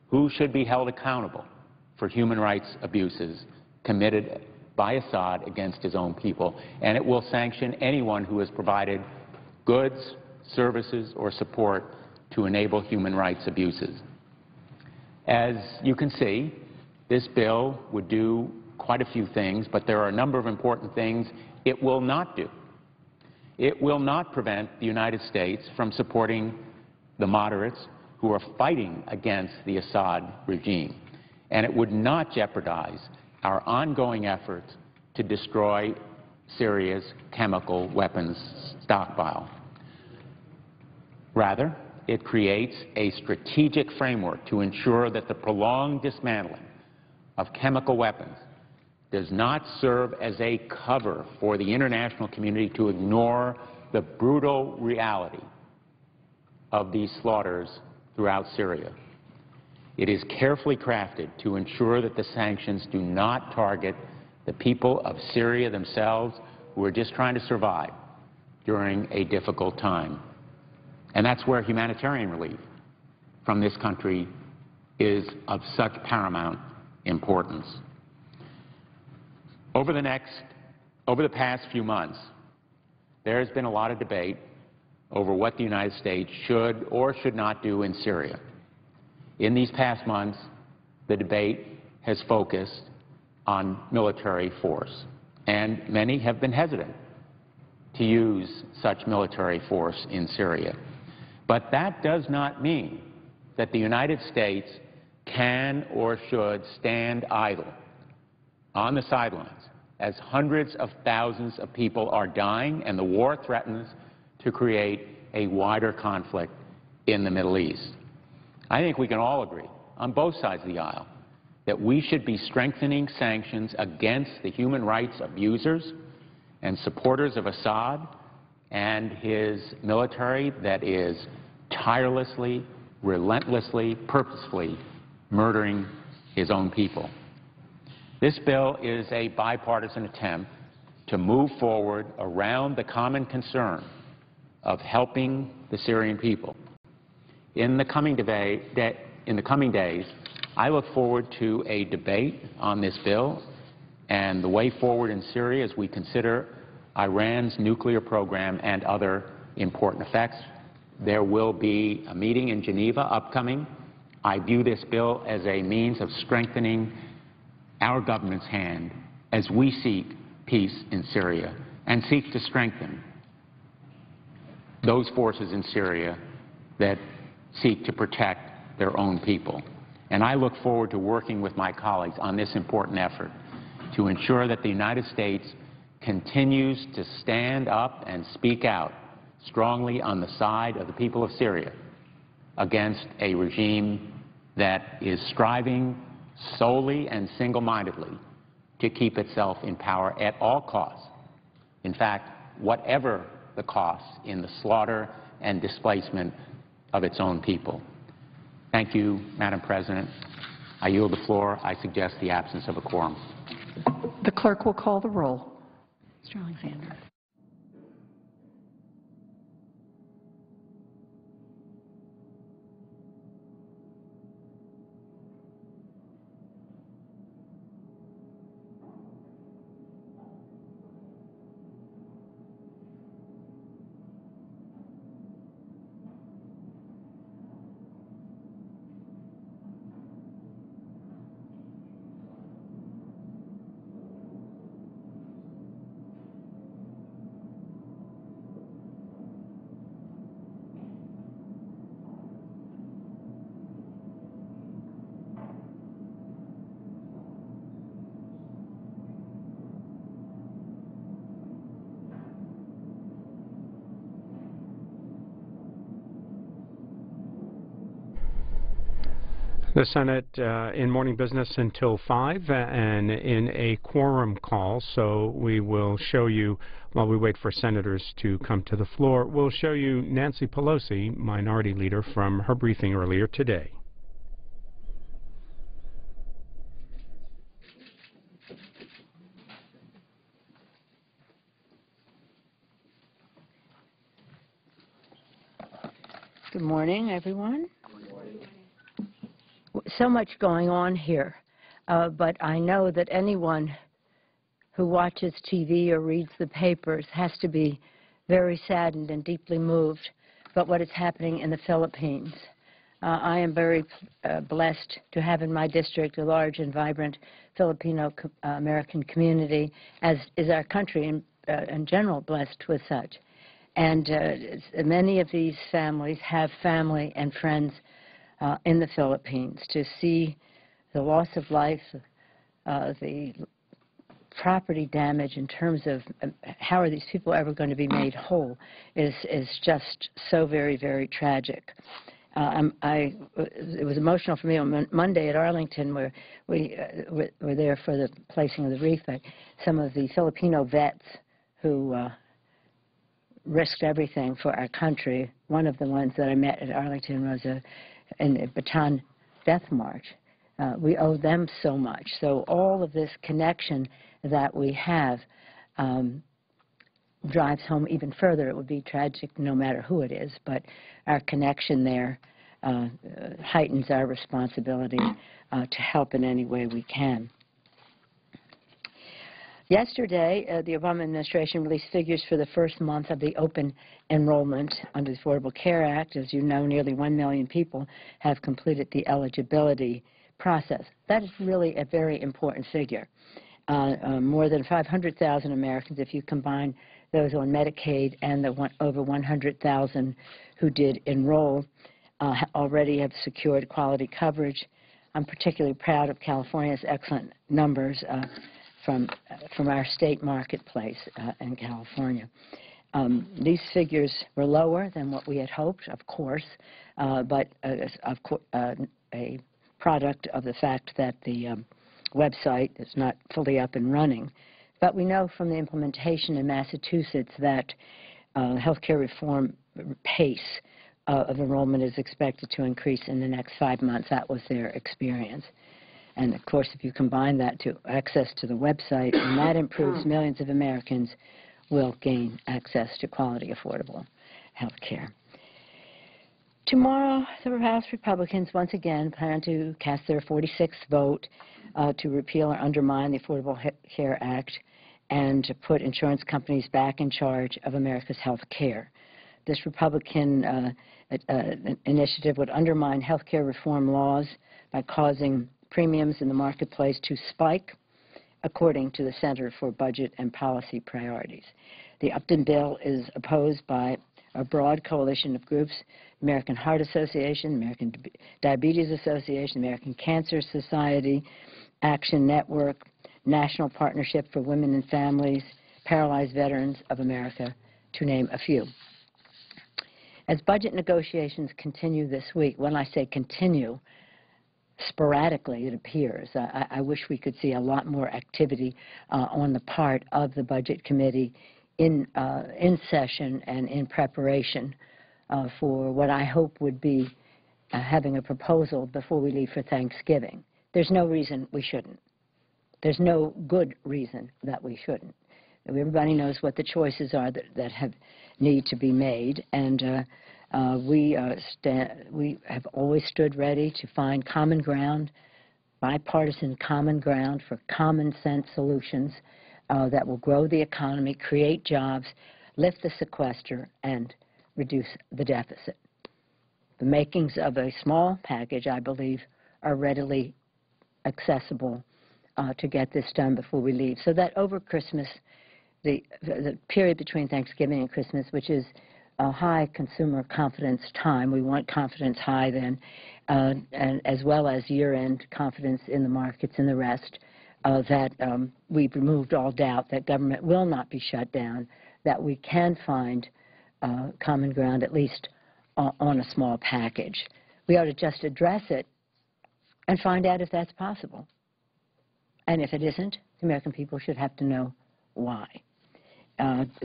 who should be held accountable for human rights abuses committed by Assad against his own people, and it will sanction anyone who has provided goods, services, or support to enable human rights abuses. As you can see, this bill would do quite a few things, but there are a number of important things it will not do. It will not prevent the United States from supporting the moderates who are fighting against the Assad regime, and it would not jeopardize our ongoing efforts to destroy Syria's chemical weapons stockpile. Rather, it creates a strategic framework to ensure that the prolonged dismantling of chemical weapons does not serve as a cover for the international community to ignore the brutal reality of these slaughters throughout Syria. It is carefully crafted to ensure that the sanctions do not target the people of Syria themselves who are just trying to survive during a difficult time. And that's where humanitarian relief from this country is of such paramount importance. Over the past few months, there has been a lot of debate over what the United States should or should not do in Syria. In these past months, the debate has focused on military force, and many have been hesitant to use such military force in Syria. But that does not mean that the United States can or should stand idle on the sidelines as hundreds of thousands of people are dying and the war threatens to create a wider conflict in the Middle East. I think we can all agree on both sides of the aisle that we should be strengthening sanctions against the human rights abusers and supporters of Assad and his military that is tirelessly, relentlessly, purposefully murdering his own people. This bill is a bipartisan attempt to move forward around the common concern of helping the Syrian people. In the coming days, I look forward to a debate on this bill and the way forward in Syria as we consider Iran's nuclear program and other important effects. There will be a meeting in Geneva upcoming. I view this bill as a means of strengthening our government's hand as we seek peace in Syria and seek to strengthen those forces in Syria that seek to protect their own people. And I look forward to working with my colleagues on this important effort to ensure that the United States continues to stand up and speak out strongly on the side of the people of Syria against a regime that is striving solely and single-mindedly to keep itself in power at all costs. In fact, whatever the costs in the slaughter and displacement of its own people. Thank you, Madam President. I yield the floor. I suggest the absence of a quorum.
The clerk will call the roll. Mr. Alexander.
The Senate in morning business until 5 and in a quorum call, so we will show you, while we wait for senators to come to the floor, we'll show you Nancy Pelosi, Minority Leader, from her briefing earlier today.
Good morning, everyone. So much going on here, but I know that anyone who watches TV or reads the papers has to be very saddened and deeply moved by what is happening in the Philippines. I am very blessed to have in my district a large and vibrant Filipino American community, as is our country in general blessed with such. And many of these families have family and friends in the Philippines. To see the loss of life, the property damage in terms of how are these people ever going to be made whole is just so very, very tragic. It was emotional for me on Monday at Arlington, where we were there for the placing of the wreath. Some of the Filipino vets who risked everything for our country. One of the ones that I met at Arlington was in a Bataan Death March. We owe them so much. So all of this connection that we have drives home even further. It would be tragic no matter who it is, but our connection there heightens our responsibility to help in any way we can. Yesterday, the Obama administration released figures for the first month of the open enrollment under the Affordable Care Act. As you know, nearly 1 million people have completed the eligibility process. That is really a very important figure. More than 500,000 Americans, if you combine those on Medicaid and the over 100,000 who did enroll, already have secured quality coverage. I'm particularly proud of California's excellent numbers from our state marketplace in California. These figures were lower than what we had hoped, of course, but a product of the fact that the website is not fully up and running. But we know from the implementation in Massachusetts that healthcare reform pace of enrollment is expected to increase in the next 5 months. That was their experience. And, of course, if you combine that to access to the website, and that improves, millions of Americans will gain access to quality, affordable health care. Tomorrow, the House Republicans once again plan to cast their 46th vote to repeal or undermine the Affordable Care Act and to put insurance companies back in charge of America's health care. This Republican initiative would undermine health care reform laws by causing premiums in the marketplace to spike, according to the Center for Budget and Policy Priorities. The Upton bill is opposed by a broad coalition of groups: American Heart Association, American Diabetes Association, American Cancer Society, Action Network, National Partnership for Women and Families, Paralyzed Veterans of America, to name a few. As budget negotiations continue this week, when I say continue, sporadically, it appears. I wish we could see a lot more activity on the part of the Budget Committee in session and in preparation for what I hope would be having a proposal before we leave for Thanksgiving. There's no reason we shouldn't. There's no good reason that we shouldn't. Everybody knows what the choices are that need to be made, and we have always stood ready to find common ground, bipartisan common ground for common sense solutions that will grow the economy, create jobs, lift the sequester, and reduce the deficit. The makings of a small package, I believe, are readily accessible to get this done before we leave, so that over Christmas, the period between Thanksgiving and Christmas, which is a high consumer confidence time. We want confidence high then, and as well as year-end confidence in the markets and the rest, that we've removed all doubt that government will not be shut down, that we can find common ground, at least on a small package. We ought to just address it and find out if that's possible. And if it isn't, the American people should have to know why.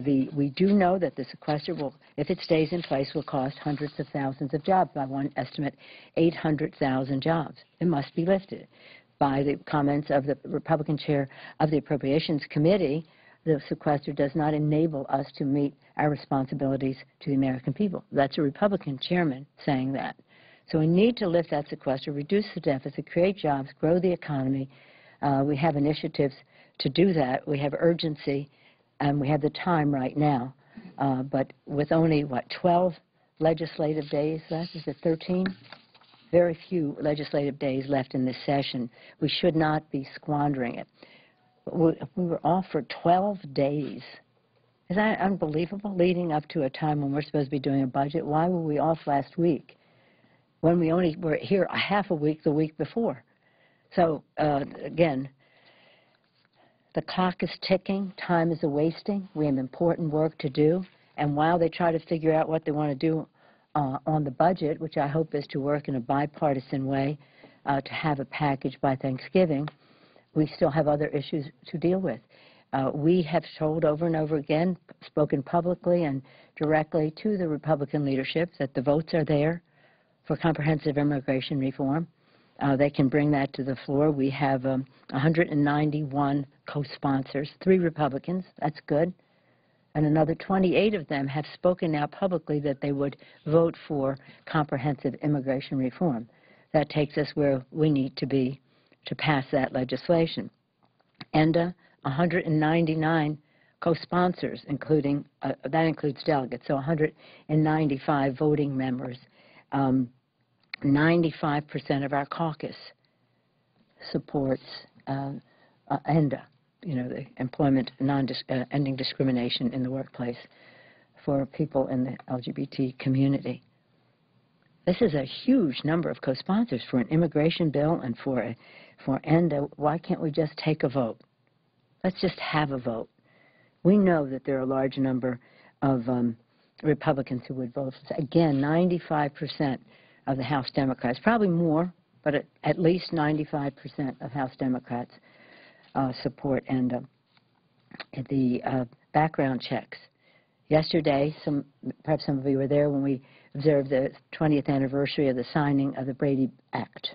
We do know that the sequester will, if it stays in place, will cost hundreds of thousands of jobs. By one estimate, 800,000 jobs. It must be lifted. By the comments of the Republican chair of the Appropriations Committee, the sequester does not enable us to meet our responsibilities to the American people. That's a Republican chairman saying that. So we need to lift that sequester, reduce the deficit, create jobs, grow the economy. We have initiatives to do that. We have urgency, and we have the time right now. But with only, 12 legislative days left? Is it 13? Very few legislative days left in this session. We should not be squandering it. We were off for 12 days. Is that unbelievable, leading up to a time when we're supposed to be doing a budget? Why were we off last week when we only were here a half a week the week before? So, again, the clock is ticking. Time is a-wasting. We have important work to do. And while they try to figure out what they want to do on the budget, which I hope is to work in a bipartisan way to have a package by Thanksgiving, we still have other issues to deal with. We have told over and over again, spoken publicly and directly to the Republican leadership that the votes are there for comprehensive immigration reform. They can bring that to the floor. We have 191 co-sponsors, 3 Republicans. That's good. And another 28 of them have spoken now publicly that they would vote for comprehensive immigration reform. That takes us where we need to be to pass that legislation. And 199 co-sponsors, including, that includes delegates, so 195 voting members. 95% of our caucus supports ENDA, the Employment Ending Discrimination in the Workplace for people in the LGBT community. This is a huge number of co-sponsors for an immigration bill and for ENDA. Why can't we just take a vote? Let's just have a vote. We know that there are a large number of Republicans who would vote. Again, 95% of the House Democrats, probably more, but at least 95% of House Democrats support ENDA. The background checks. Yesterday, perhaps some of you were there when we observed the 20th anniversary of the signing of the Brady Act,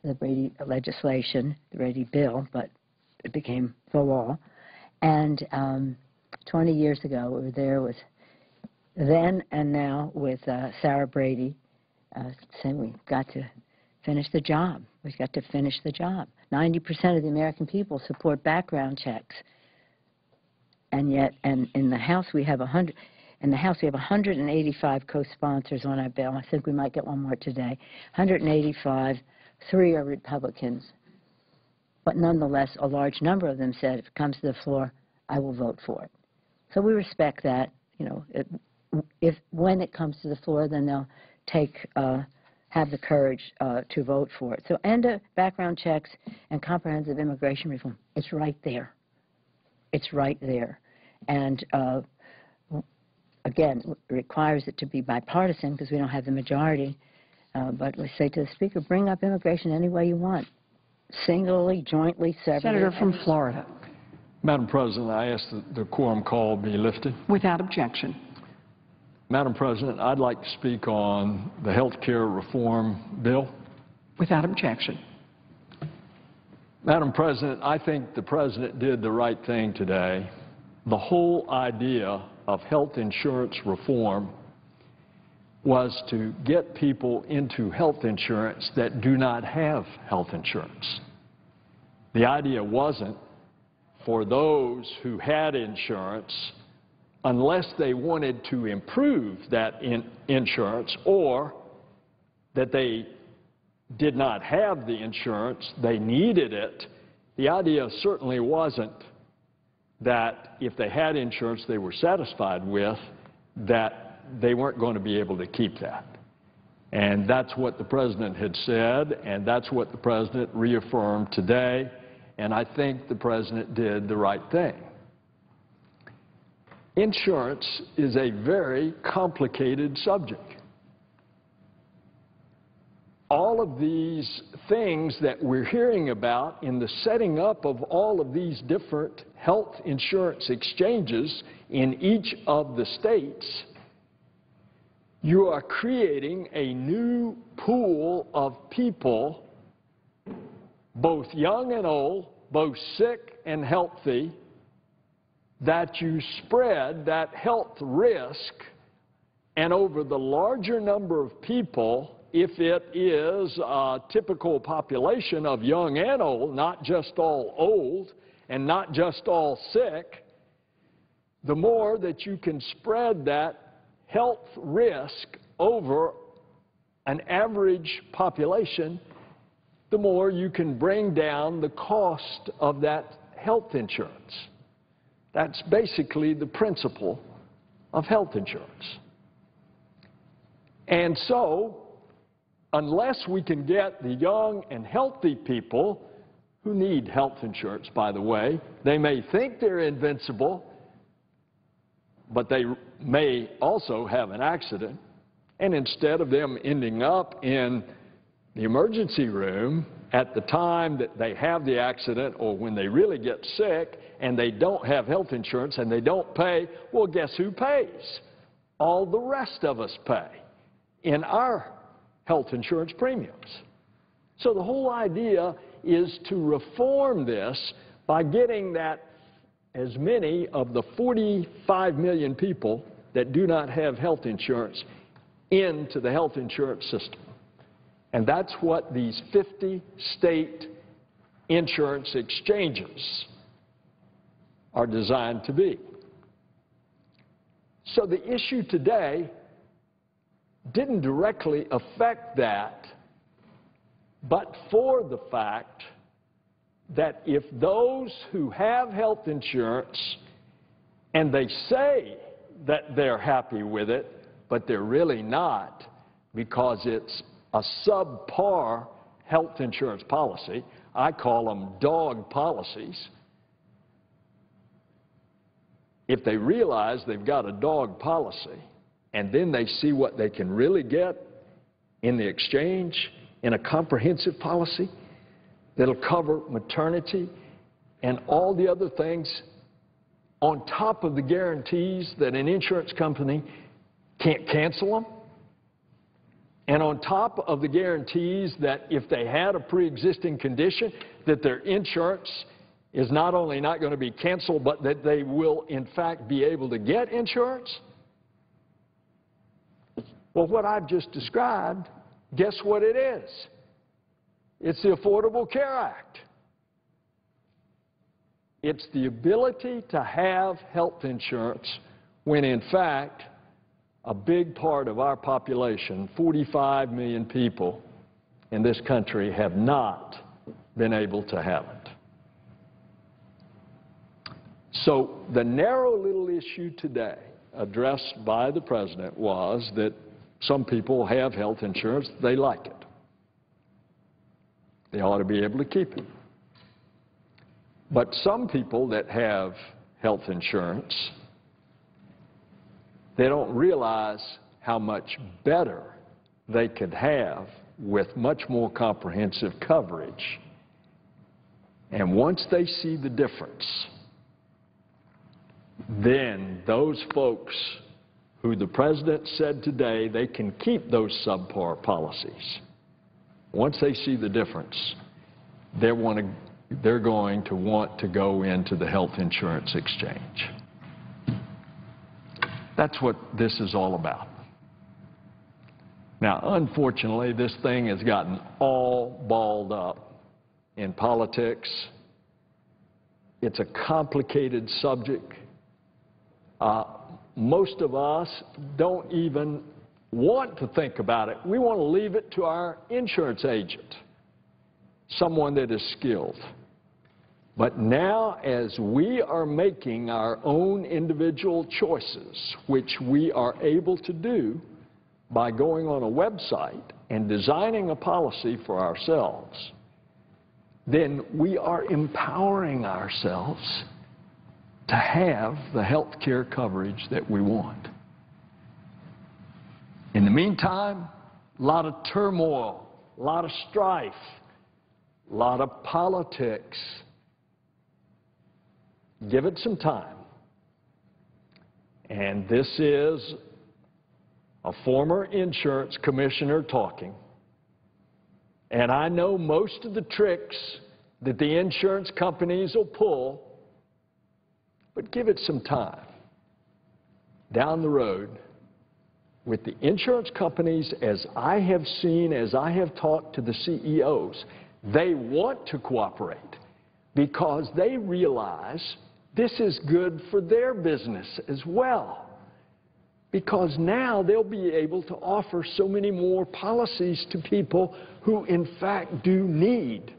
the Brady legislation, the Brady bill, but it became the law. And 20 years ago, we were there with then and now with Sarah Brady saying we've got to finish the job. We've got to finish the job. 90% of the American people support background checks. And yet, and in the House we have 185 co-sponsors on our bill. I think we might get one more today. 185, 3 are Republicans. But nonetheless, a large number of them said, if it comes to the floor, I will vote for it. So we respect that. When it comes to the floor, then they'll have the courage to vote for it. So ENDA, background checks, and comprehensive immigration reform, it's right there. It's right there. And again, it requires it to be bipartisan because we don't have the majority. But we say to the Speaker, bring up immigration any way you want, singly, jointly, separately.
Senator from Florida.
Madam President, I ask that the quorum call be lifted.
Without objection.
Madam President, I'd like to speak on the health care reform bill.
Without objection.
Madam President, I think the President did the right thing today. The whole idea of health insurance reform was to get people into health insurance that do not have health insurance. The idea wasn't for those who had insurance, unless they wanted to improve that insurance or that they did not have the insurance, they needed it. The idea certainly wasn't that if they had insurance they were satisfied with, that they weren't going to be able to keep that. And that's what the President had said, and that's what the President reaffirmed today, and I think the President did the right thing. Insurance is a very complicated subject. All of these things that we're hearing about in the setting up of all of these different health insurance exchanges in each of the states, you are creating a new pool of people, both young and old, both sick and healthy, that you spread that health risk, and over the larger number of people, if it is a typical population of young and old, not just all old and not just all sick, the more that you can spread that health risk over an average population, the more you can bring down the cost of that health insurance. That's basically the principle of health insurance. And so, unless we can get the young and healthy people who need health insurance, by the way, they may think they're invincible, but they may also have an accident, and instead of them ending up in the emergency room at the time that they have the accident or when they really get sick and they don't have health insurance and they don't pay, well, guess who pays? All the rest of us pay in our health insurance premiums. So the whole idea is to reform this by getting that as many of the 45 million people that do not have health insurance into the health insurance system. And that's what these 50 state insurance exchanges are designed to be. So the issue today didn't directly affect that, but for the fact that if those who have health insurance and they say that they're happy with it, but they're really not because it's a subpar health insurance policy, I call them dog policies. If they realize they've got a dog policy and then they see what they can really get in the exchange in a comprehensive policy that'll cover maternity and all the other things on top of the guarantees that an insurance company can't cancel them, and on top of the guarantees that if they had a pre-existing condition, that their insurance is not only not going to be canceled, but that they will in fact be able to get insurance. Well, what I've just described, guess what it is? It's the Affordable Care Act. It's the ability to have health insurance when in fact a big part of our population, 45 million people in this country, have not been able to have it. So the narrow little issue today addressed by the President was that some people have health insurance, they like it. They ought to be able to keep it. But some people that have health insurance, they don't realize how much better they could have with much more comprehensive coverage. And once they see the difference, then those folks who the President said today they can keep those subpar policies, once they see the difference, they're going to want to go into the health insurance exchange. That's what this is all about. Now, unfortunately, this thing has gotten all balled up in politics. It's a complicated subject. Most of us don't even want to think about it. We want to leave it to our insurance agent, someone that is skilled. But now, as we are making our own individual choices, which we are able to do by going on a website and designing a policy for ourselves, then we are empowering ourselves to have the health care coverage that we want. In the meantime, a lot of turmoil, a lot of strife, a lot of politics. Give it some time. And this is a former insurance commissioner talking. And I know most of the tricks that the insurance companies will pull. But give it some time. Down the road, with the insurance companies, as I have seen, as I have talked to the CEOs, they want to cooperate because they realize this is good for their business as well. Because now they'll be able to offer so many more policies to people who in fact do need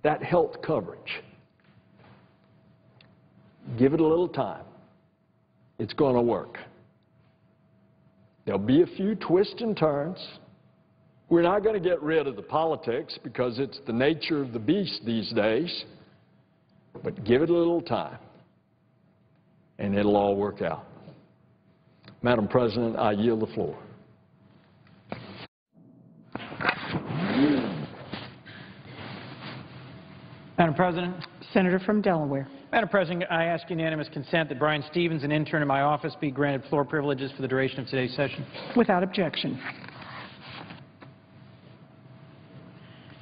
that health coverage. Give it a little time. It's going to work. There'll be a few twists and turns. We're not going to get rid of the politics because it's the nature of the beast these days. But give it a little time, and it'll all work out. Madam President, I yield the floor.
Madam President.
Senator from Delaware.
Madam President, I ask unanimous consent that Brian Stevens, an intern in my office, be granted floor privileges for the duration of today's session.
Without objection.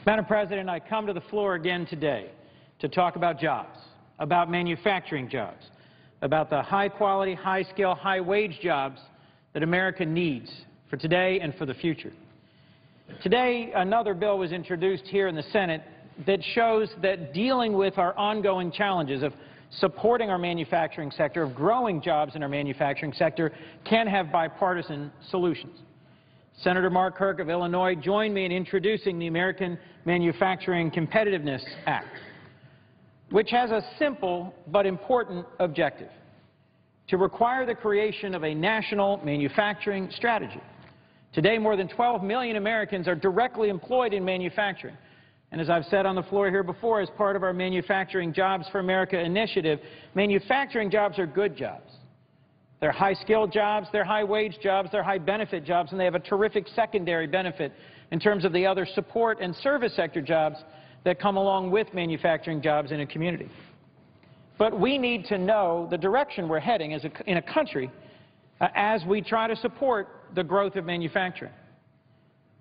Madam President, I come to the floor again today to talk about jobs, about manufacturing jobs, about the high-quality, high-skill, high-wage jobs that America needs for today and for the future. Today, another bill was introduced here in the Senate that shows that dealing with our ongoing challenges of supporting our manufacturing sector, of growing jobs in our manufacturing sector, can have bipartisan solutions. Senator Mark Kirk of Illinois joined me in introducing the American Manufacturing Competitiveness Act, which has a simple but important objective: to require the creation of a national manufacturing strategy. Today, more than 12 million Americans are directly employed in manufacturing. And as I've said on the floor here before, as part of our Manufacturing Jobs for America initiative, manufacturing jobs are good jobs. They're high-skilled jobs, they're high-wage jobs, they're high-benefit jobs, and they have a terrific secondary benefit in terms of the other support and service sector jobs that come along with manufacturing jobs in a community. But we need to know the direction we're heading as in a country as we try to support the growth of manufacturing.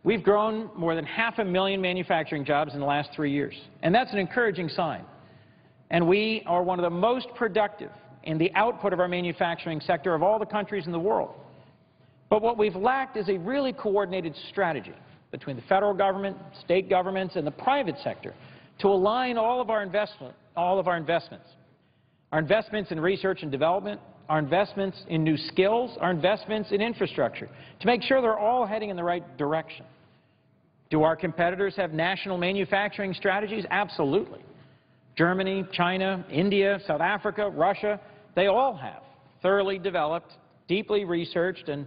We've grown more than 500,000 manufacturing jobs in the last 3 years, and that's an encouraging sign. And we are one of the most productive in the output of our manufacturing sector of all the countries in the world. But what we've lacked is a really coordinated strategy between the federal government, state governments, and the private sector to align all of our investments, our investments in research and development, our investments in new skills, our investments in infrastructure, to make sure they're all heading in the right direction. Do our competitors have national manufacturing strategies? Absolutely. Germany, China, India, South Africa, Russia, they all have thoroughly developed, deeply researched, and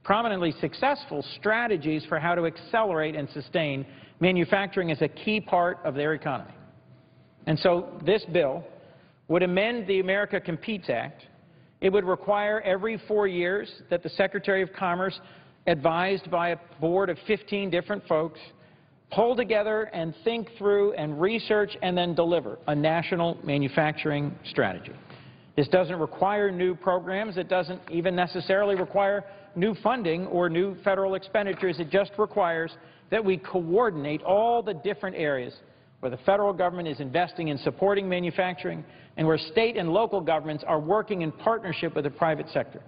prominently successful strategies for how to accelerate and sustain manufacturing as a key part of their economy. And so this bill would amend the America Competes Act. It would require every 4 years that the Secretary of Commerce, advised by a board of 15 different folks, pull together and think through and research and then deliver a national manufacturing strategy. This doesn't require new programs. It doesn't even necessarily require new funding or new federal expenditures. It just requires that we coordinate all the different areas where the federal government is investing in supporting manufacturing and where state and local governments are working in partnership with the private sector.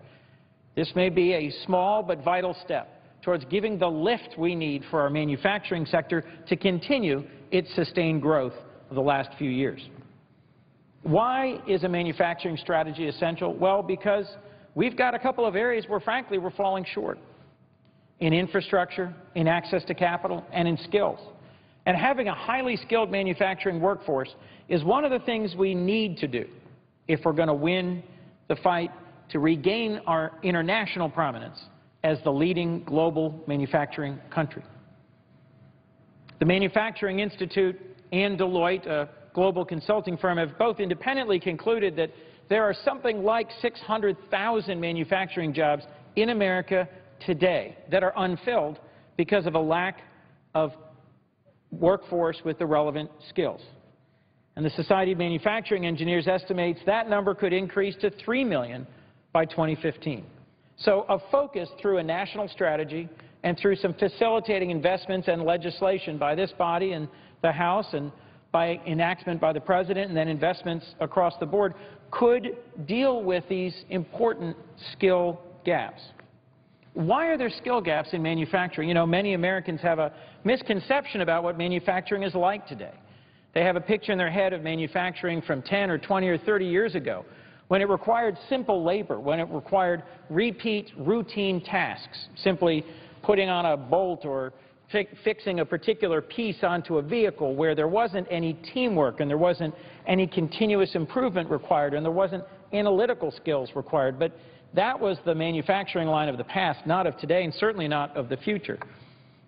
This may be a small but vital step towards giving the lift we need for our manufacturing sector to continue its sustained growth of the last few years. Why is a manufacturing strategy essential? Well, because we've got a couple of areas where, frankly, we're falling short: in infrastructure, in access to capital, and in skills. And having a highly skilled manufacturing workforce is one of the things we need to do if we're going to win the fight to regain our international prominence as the leading global manufacturing country. The Manufacturing Institute and Deloitte, a global consulting firm, have both independently concluded that there are something like 600,000 manufacturing jobs in America today that are unfilled because of a lack of workforce with the relevant skills. And the Society of Manufacturing Engineers estimates that number could increase to 3 million by 2015. So a focus through a national strategy and through some facilitating investments and legislation by this body and the House and by enactment by the President and then investments across the board, could deal with these important skill gaps. Why are there skill gaps in manufacturing? You know, many Americans have a misconception about what manufacturing is like today. They have a picture in their head of manufacturing from 10 or 20 or 30 years ago, when it required simple labor, when it required repeat routine tasks, simply putting on a bolt or fixing a particular piece onto a vehicle, where there wasn't any teamwork and there wasn't any continuous improvement required and there wasn't analytical skills required. But that was the manufacturing line of the past, not of today, and certainly not of the future.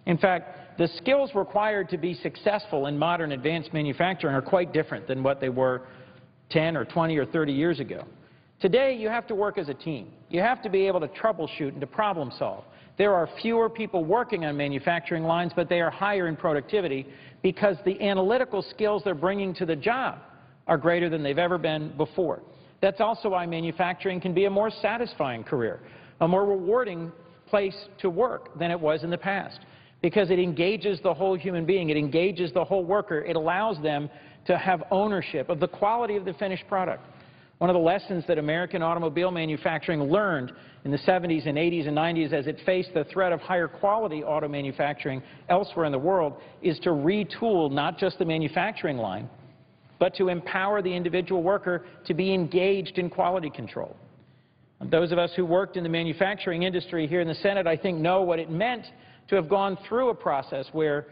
In fact, the skills required to be successful in modern advanced manufacturing are quite different than what they were 10 or 20 or 30 years ago. Today, you have to work as a team. You have to be able to troubleshoot and to problem solve. There are fewer people working on manufacturing lines, but they are higher in productivity because the analytical skills they're bringing to the job are greater than they've ever been before. That's also why manufacturing can be a more satisfying career, a more rewarding place to work than it was in the past, because it engages the whole human being, it engages the whole worker, it allows them to have ownership of the quality of the finished product. One of the lessons that American automobile manufacturing learned in the 70s and 80s and 90s as it faced the threat of higher quality auto manufacturing elsewhere in the world is to retool not just the manufacturing line, but to empower the individual worker to be engaged in quality control. And those of us who worked in the manufacturing industry here in the Senate, I think, know what it meant to have gone through a process where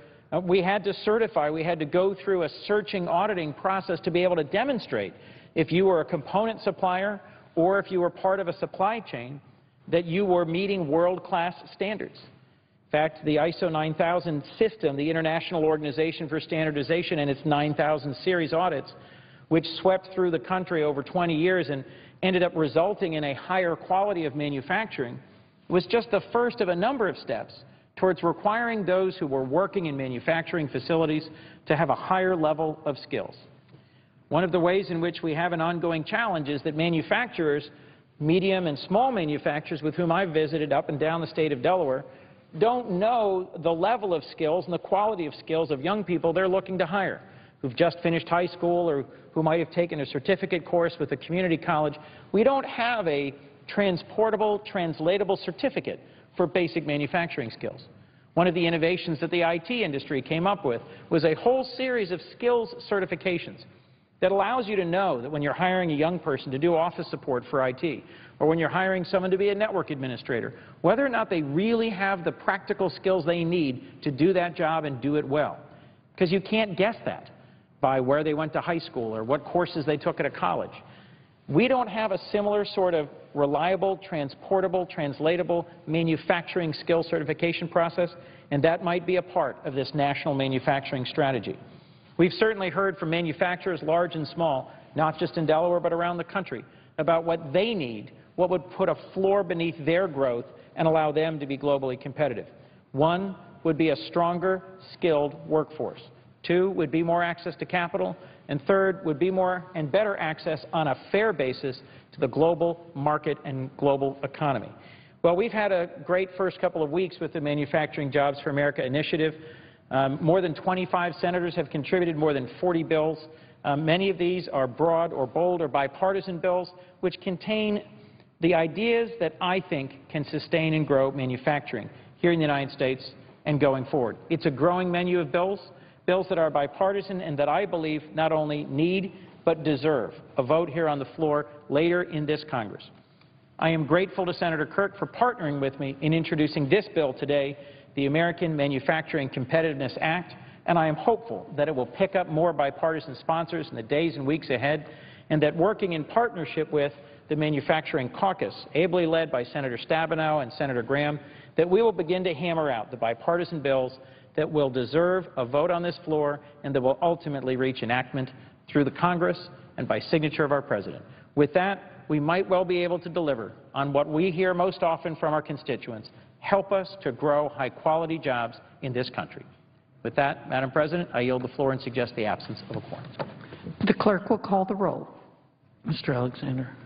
we had to certify, we had to go through a searching, auditing process to be able to demonstrate if you were a component supplier or if you were part of a supply chain that you were meeting world-class standards. In fact, the ISO 9000 system, the International Organization for Standardization, and its 9000 series audits, which swept through the country over 20 years and ended up resulting in a higher quality of manufacturing, was just the first of a number of steps towards requiring those who were working in manufacturing facilities to have a higher level of skills. One of the ways in which we have an ongoing challenge is that manufacturers, medium and small manufacturers with whom I've visited up and down the state of Delaware, don't know the level of skills and the quality of skills of young people they're looking to hire, who've just finished high school or who might have taken a certificate course with a community college. We don't have a transportable, translatable certificate for basic manufacturing skills. One of the innovations that the IT industry came up with was a whole series of skills certifications that allows you to know that when you're hiring a young person to do office support for IT, or when you're hiring someone to be a network administrator, whether or not they really have the practical skills they need to do that job and do it well. Because you can't guess that by where they went to high school or what courses they took at a college. We don't have a similar sort of reliable, transportable, translatable manufacturing skill certification process, and that might be a part of this national manufacturing strategy. We've certainly heard from manufacturers, large and small, not just in Delaware but around the country, about what they need, what would put a floor beneath their growth and allow them to be globally competitive. One would be a stronger, skilled workforce. Two would be more access to capital. And third would be more and better access on a fair basis to the global market and global economy. Well, we've had a great first couple of weeks with the Manufacturing Jobs for America initiative. More than 25 senators have contributed more than 40 bills. Many of these are broad or bold or bipartisan bills which contain the ideas that I think can sustain and grow manufacturing here in the United States and going forward. It's a growing menu of bills, bills that are bipartisan and that I believe not only need but deserve a vote here on the floor later in this Congress. I am grateful to Senator Kirk for partnering with me in introducing this bill today, the American Manufacturing Competitiveness Act, and I am hopeful that it will pick up more bipartisan sponsors in the days and weeks ahead, and that working in partnership with the Manufacturing Caucus, ably led by Senator Stabenow and Senator Graham, that we will begin to hammer out the bipartisan bills that will deserve a vote on this floor and that will ultimately reach enactment through the Congress and by signature of our President. With that, we might well be able to deliver on what we hear most often from our constituents: help us to grow high-quality jobs in this country. With that, Madam President, I yield the floor and suggest the absence of a quorum.
The clerk will call the roll.
Mr. Alexander.